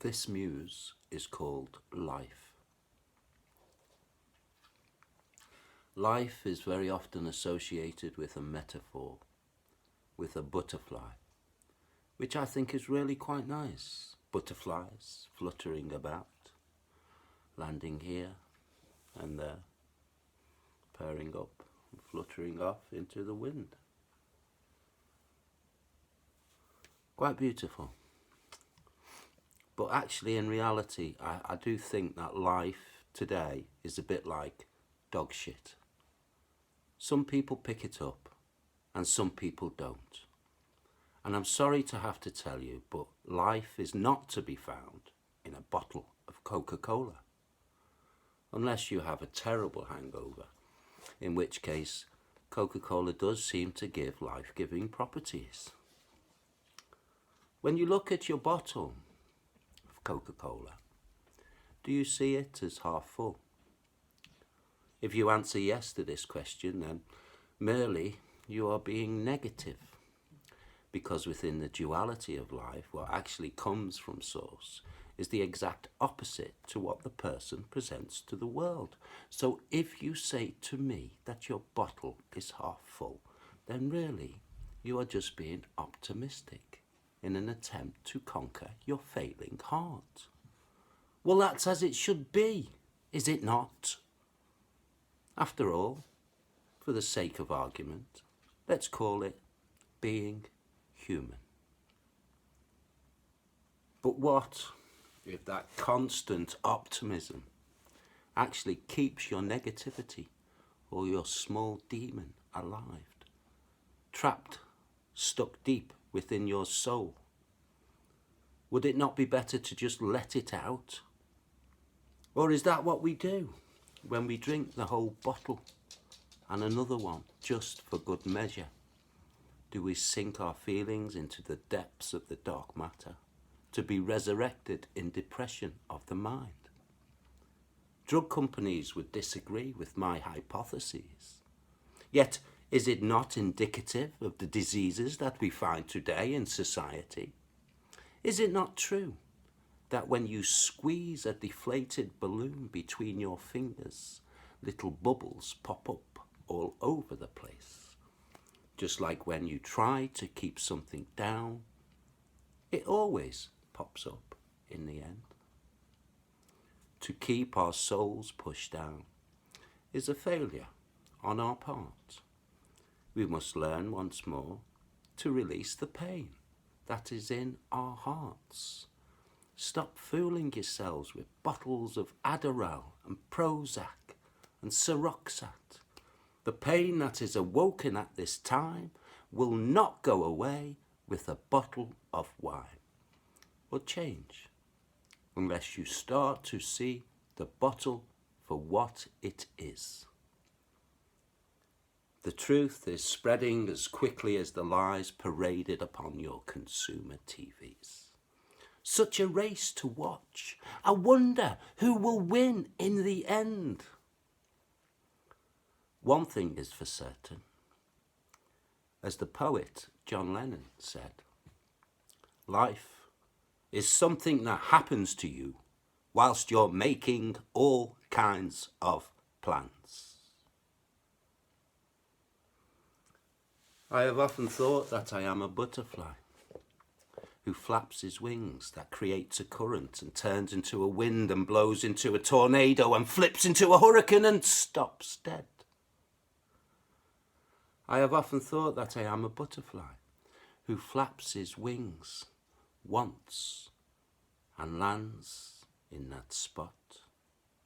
This muse is called life. Life is very often associated with a metaphor, with a butterfly, which I think is really quite nice. Butterflies fluttering about, landing here and there, pairing up and fluttering off into the wind. Quite beautiful. But actually, in reality, I do think that life today is a bit like dog shit. Some people pick it up and some people don't. And I'm sorry to have to tell you, but life is not to be found in a bottle of Coca-Cola. Unless you have a terrible hangover, in which case Coca-Cola does seem to give life-giving properties. When you look at your bottle of Coca-Cola, do you see it as half full? If you answer yes to this question, then merely you are being negative. Because within the duality of life, what actually comes from source is the exact opposite to what the person presents to the world. So if you say to me that your bottle is half full, then really you are just being optimistic in an attempt to conquer your failing heart. Well, that's as it should be, is it not? After all, for the sake of argument, let's call it being human. But what if that constant optimism actually keeps your negativity or your small demon alive, trapped, stuck deep within your soul? Would it not be better to just let it out? Or is that what we do when we drink the whole bottle and another one just for good measure? Do we sink our feelings into the depths of the dark matter to be resurrected in depression of the mind? Drug companies would disagree with my hypotheses. Yet, is it not indicative of the diseases that we find today in society? Is it not true that when you squeeze a deflated balloon between your fingers, little bubbles pop up all over the place? Just like when you try to keep something down, it always pops up in the end. To keep our souls pushed down is a failure on our part. We must learn once more to release the pain that is in our hearts. Stop fooling yourselves with bottles of Adderall and Prozac and Seroxat. The pain that is awoken at this time will not go away with a bottle of wine or change, unless you start to see the bottle for what it is. The truth is spreading as quickly as the lies paraded upon your consumer TVs. Such a race to watch. I wonder who will win in the end. One thing is for certain. As the poet John Lennon said, life is something that happens to you whilst you're making all kinds of plans. I have often thought that I am a butterfly who flaps his wings, that creates a current and turns into a wind and blows into a tornado and flips into a hurricane and stops dead. I have often thought that I am a butterfly who flaps his wings once and lands in that spot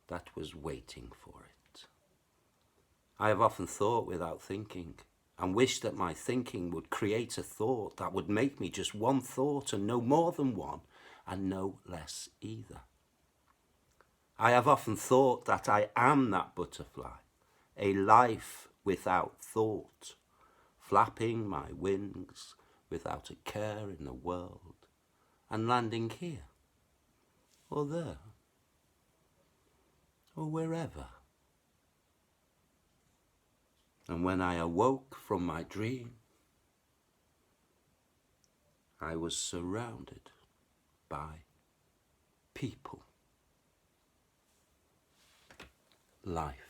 that was waiting for it. I have often thought without thinking and wished that my thinking would create a thought that would make me just one thought and no more than one and no less either. I have often thought that I am that butterfly, a life without thought, flapping my wings without a care in the world, and landing here, or there, or wherever. And when I awoke from my dream, I was surrounded by people, life.